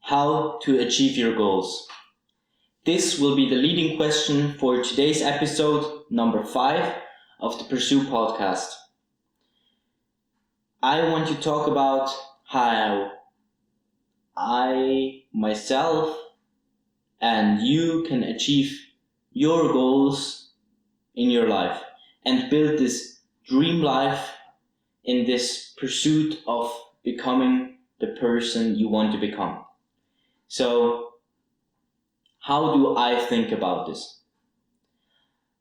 how to achieve your goals. This will be the leading question for today's episode, number 5 of the Pursue podcast. I want to talk about how I, myself, and you can achieve your goals in your life and build this dream life in this pursuit of becoming the person you want to become. So, how do I think about this?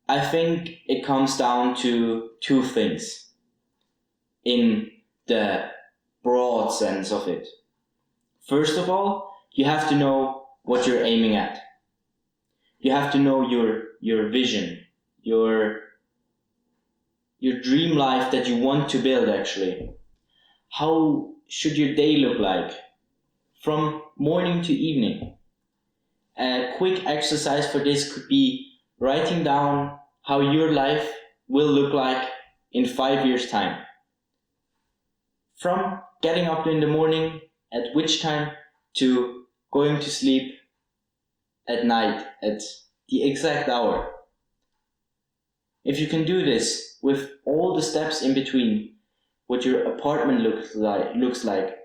I think it comes down to two things in the broad sense of it. First of all, you have to know what you're aiming at. You have to know your vision, your dream life that you want to build actually. How should your day look like from morning to evening? A quick exercise for this could be writing down how your life will look like in 5 years' time. From getting up in the morning, at which time, to going to sleep at night at the exact hour. If you can do this with all the steps in between, what your apartment looks like,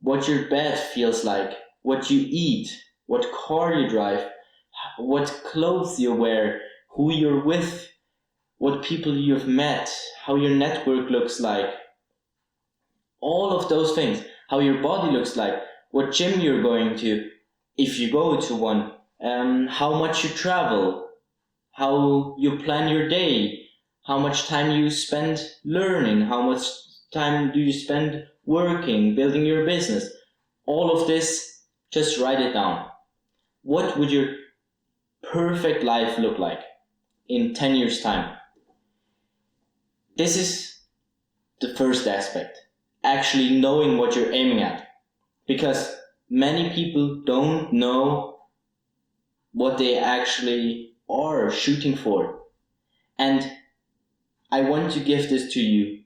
what your bed feels like, what you eat, what car you drive, what clothes you wear, who you're with, what people you've met, how your network looks like, all of those things, how your body looks like, what gym you're going to, if you go to one, how much you travel, how you plan your day, how much time you spend learning, how much time do you spend working, building your business. All of this, just write it down. What would your perfect life look like in 10 years' time? This is the first aspect, actually knowing what you're aiming at. Because many people don't know what they actually are shooting for. And I want to give this to you.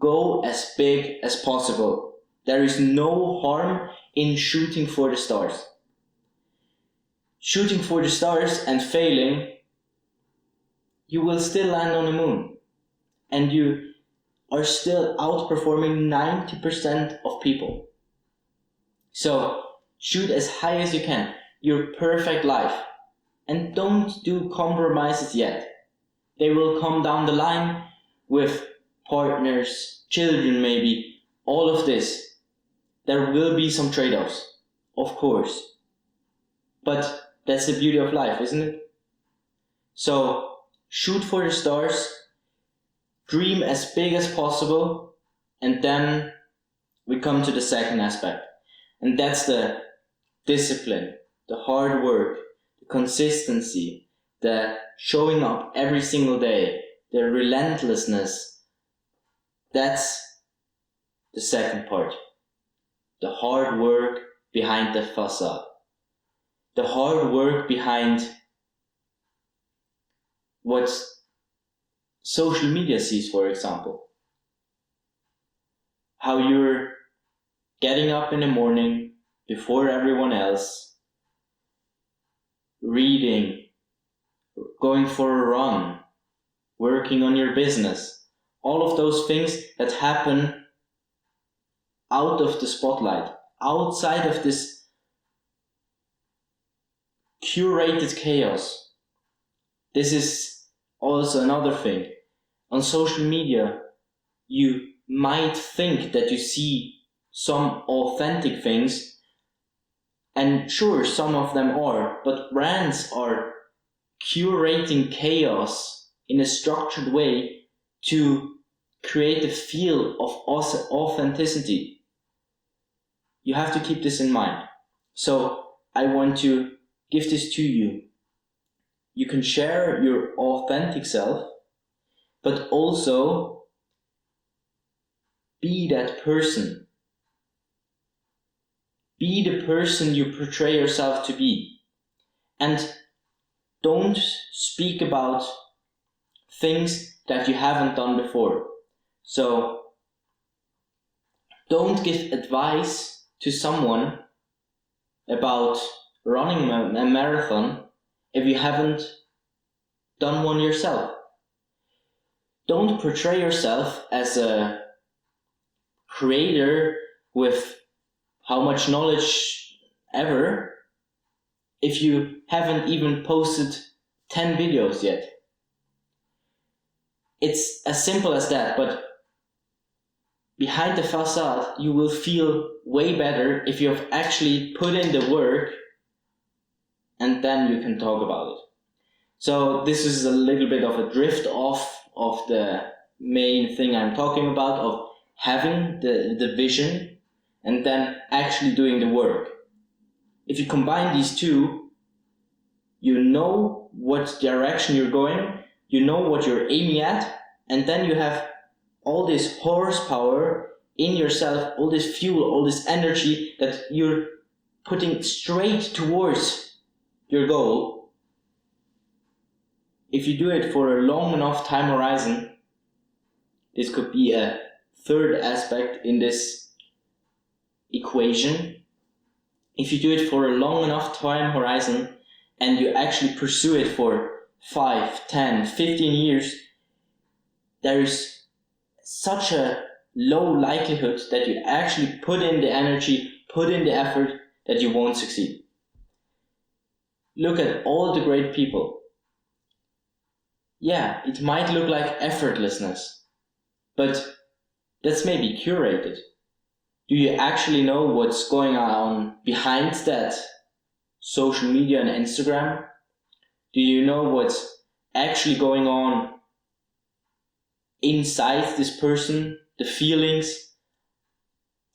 Go as big as possible. There is no harm in shooting for the stars. Shooting for the stars and failing, you will still land on the moon. And you are still outperforming 90% of people. So shoot as high as you can, your perfect life. And don't do compromises yet. They will come down the line with partners, children maybe, all of this. There will be some trade-offs, of course. But that's the beauty of life, isn't it? So shoot for the stars, dream as big as possible, and then we come to the second aspect. And that's the discipline, the hard work, the consistency, the showing up every single day, the relentlessness. That's the second part. The hard work behind the facade. The hard work behind what social media sees, for example. How you're getting up in the morning before everyone else, reading, going for a run, working on your business, all of those things that happen out of the spotlight, outside of this curated chaos. This is also another thing. On social media, you might think that you see some authentic things, and sure, some of them are, but brands are curating chaos in a structured way to create a feel of authenticity. You have to keep this in mind. So I want to give this to you. You can share your authentic self, but also be that person. Be the person you portray yourself to be. And don't speak about things that you haven't done before. So don't give advice to someone about running a marathon if you haven't done one yourself. Don't portray yourself as a creator with how much knowledge ever if you haven't even posted 10 videos yet. It's as simple as that, but behind the facade, you will feel way better if you have actually put in the work, and then you can talk about it. So this is a little bit of a drift off of the main thing I'm talking about, of having the vision and then actually doing the work. If you combine these two, you know what direction you're going, you know what you're aiming at, and then you have all this horsepower in yourself, all this fuel, all this energy that you're putting straight towards your goal. If you do it for a long enough time horizon, this could be a third aspect in this equation. If you do it for a long enough time horizon and you actually pursue it for 5, 10, 15 years, there is such a low likelihood that you actually put in the energy, put in the effort, that you won't succeed. Look at all the great people. Yeah, it might look like effortlessness, but that's maybe curated. Do you actually know what's going on behind that social media and Instagram? Do you know what's actually going on inside this person? The feelings,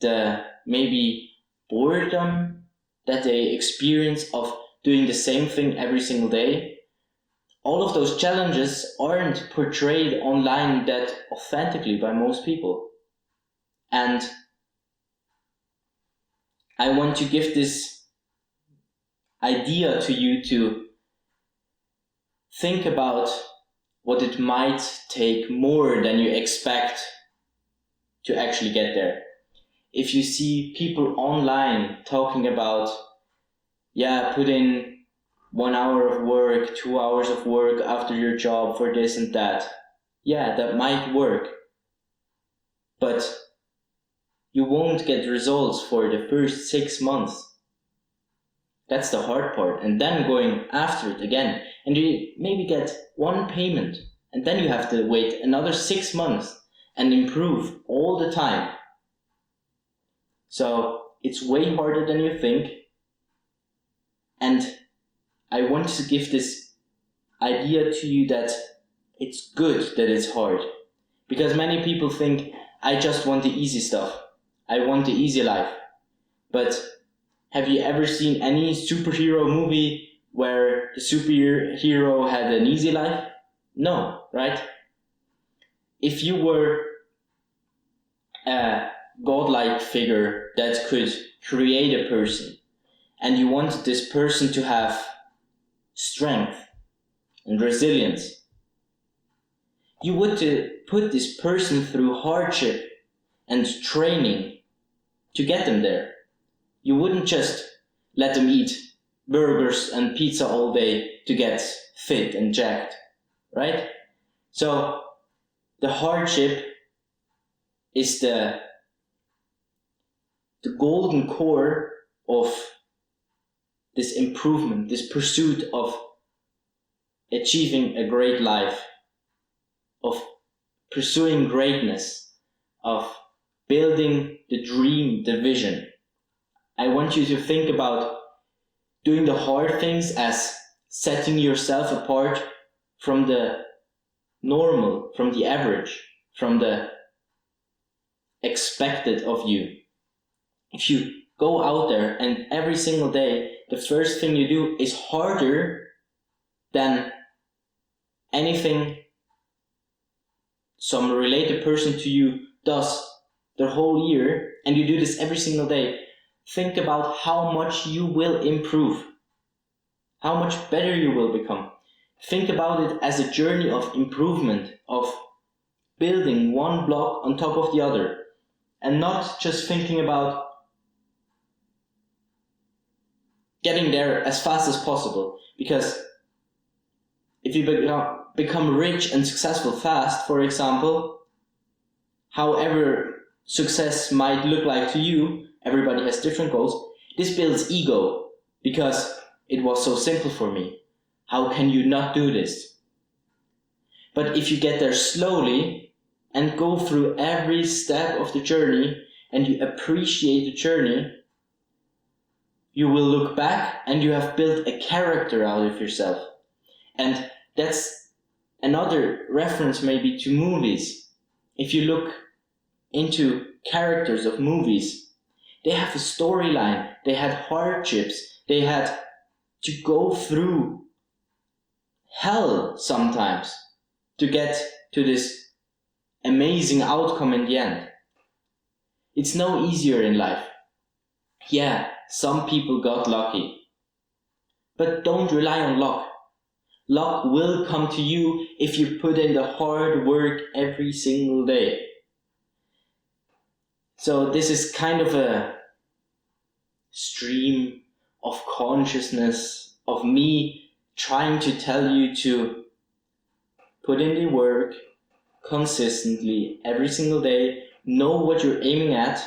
the maybe boredom that they experience of doing the same thing every single day? All of those challenges aren't portrayed online that authentically by most people. And I want to give this idea to you to think about what it might take more than you expect to actually get there. If you see people online talking about, put in 1 hour of work, 2 hours of work after your job for this and that, that might work. But you won't get results for the first 6 months. That's the hard part. And then going after it again. And you maybe get one payment. And then you have to wait another 6 months and improve all the time. So it's way harder than you think. And I want to give this idea to you that it's good that it's hard. Because many people think, I just want the easy stuff. I want the easy life. But have you ever seen any superhero movie where the superhero had an easy life? No, right? If you were a godlike figure that could create a person, and you wanted this person to have strength and resilience, you would put this person through hardship and training to get them there. You wouldn't just let them eat burgers and pizza all day to get fit and jacked, right? So the hardship is the golden core of this improvement, this pursuit of achieving a great life, of pursuing greatness, of building the dream, the vision. I want you to think about doing the hard things as setting yourself apart from the normal, from the average, from the expected of you. If you go out there and every single day, the first thing you do is harder than anything some related person to you does the whole year, and you do this every single day, think about how much you will improve, how much better you will become. Think about it as a journey of improvement, of building one block on top of the other, and not just thinking about getting there as fast as possible. Because if you become rich and successful fast, for example, however success might look like to you, everybody has different goals, this builds ego, because it was so simple for me. How can you not do this? But if you get there slowly and go through every step of the journey and you appreciate the journey, you will look back and you have built a character out of yourself. And that's another reference maybe to movies. If you look into characters of movies, they have a storyline, they had hardships, they had to go through hell sometimes to get to this amazing outcome in the end. It's no easier in life. Yeah, some people got lucky. But don't rely on luck. Luck will come to you if you put in the hard work every single day. So this is kind of a stream of consciousness of me trying to tell you to put in the work consistently every single day, know what you're aiming at,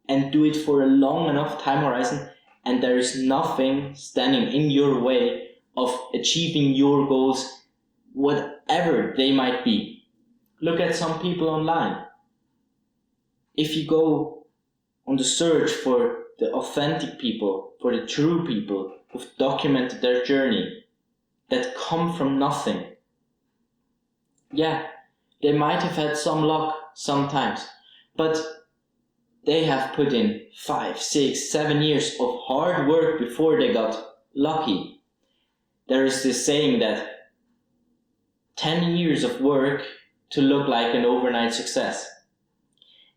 and do it for a long enough time horizon, and there is nothing standing in your way of achieving your goals, whatever they might be. Look at some people online. If you go on the search for the authentic people, for the true people who've documented their journey, that come from nothing, yeah, they might have had some luck sometimes, but they have put in 5, 6, 7 years of hard work before they got lucky. There is this saying that 10 years of work to look like an overnight success.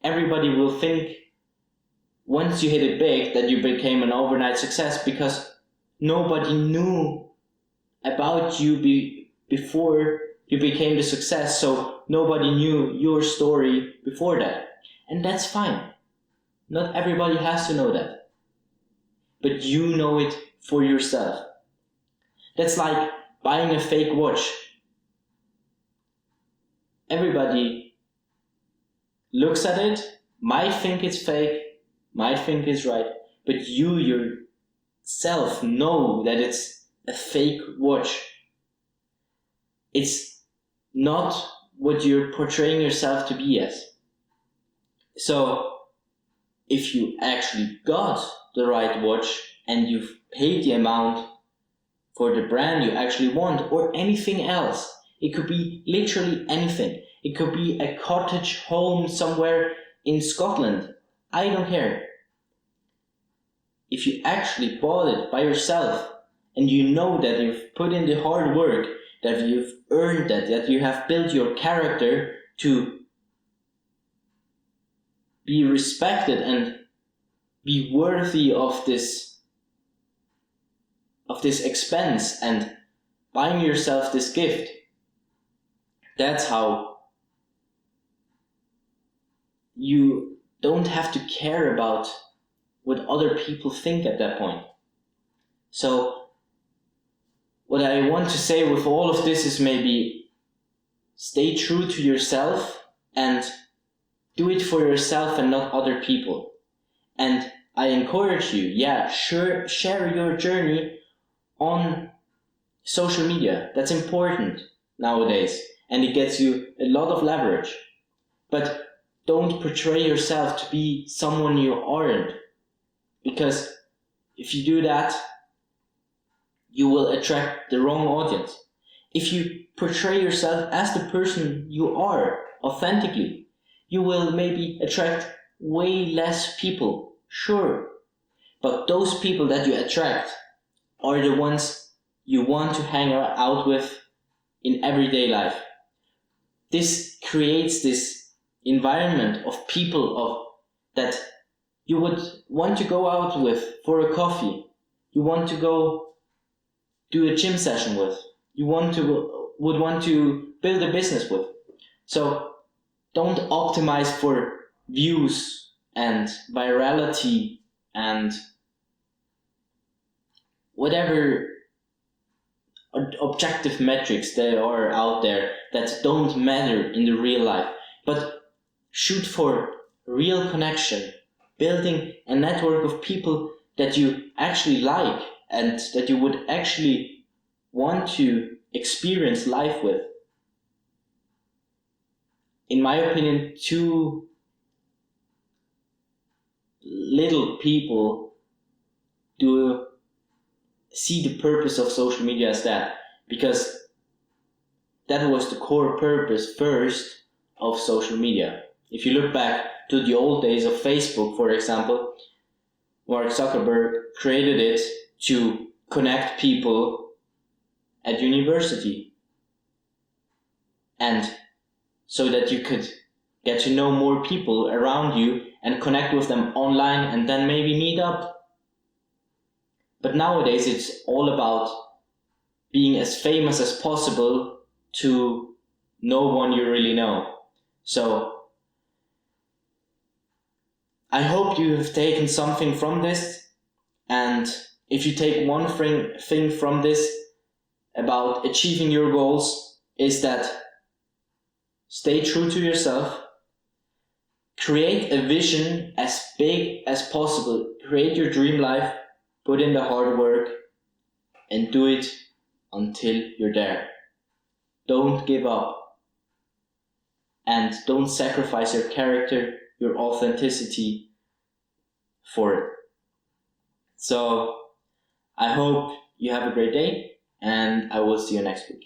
Everybody will think once you hit it big that you became an overnight success, because nobody knew about you before you became the success, so nobody knew your story before that. And that's fine. Not everybody has to know that. But you know it for yourself. That's like buying a fake watch. Everybody looks at it, might think it's fake, might think it's right, but you yourself know that it's a fake watch. It's not what you're portraying yourself to be as. So, if you actually got the right watch and you've paid the amount for the brand you actually want, or anything else, it could be literally anything. It could be a cottage home somewhere in Scotland. I don't care. If you actually bought it by yourself and you know that you've put in the hard work, that you've earned that you have built your character to be respected and be worthy of this expense and buying yourself this gift, that's how you don't have to care about what other people think at that point. So what I want to say with all of this is maybe stay true to yourself and do it for yourself and not other people. And I encourage you, share your journey on social media. That's important nowadays, and it gets you a lot of leverage. But don't portray yourself to be someone you aren't, because if you do that, you will attract the wrong audience. If you portray yourself as the person you are authentically, you will maybe attract way less people, sure, but those people that you attract are the ones you want to hang out with in everyday life. This creates this environment of people that you would want to go out with for a coffee, you want to go do a gym session with, you would want to build a business with. So don't optimize for views and virality and whatever objective metrics that are out there that don't matter in the real life, but shoot for real connection, building a network of people that you actually like and that you would actually want to experience life with. In my opinion, too little people do see the purpose of social media as that, because that was the core purpose first of social media. If you look back to the old days of Facebook, for example, Mark Zuckerberg created it to connect people at university, and so that you could get to know more people around you and connect with them online and then maybe meet up. But nowadays it's all about being as famous as possible to no one you really know. So I hope you have taken something from this, and if you take one thing from this about achieving your goals, is that stay true to yourself, create a vision as big as possible, create your dream life, put in the hard work, and do it until you're there. Don't give up, and don't sacrifice your character, your authenticity for it. So I hope you have a great day, and I will see you next week.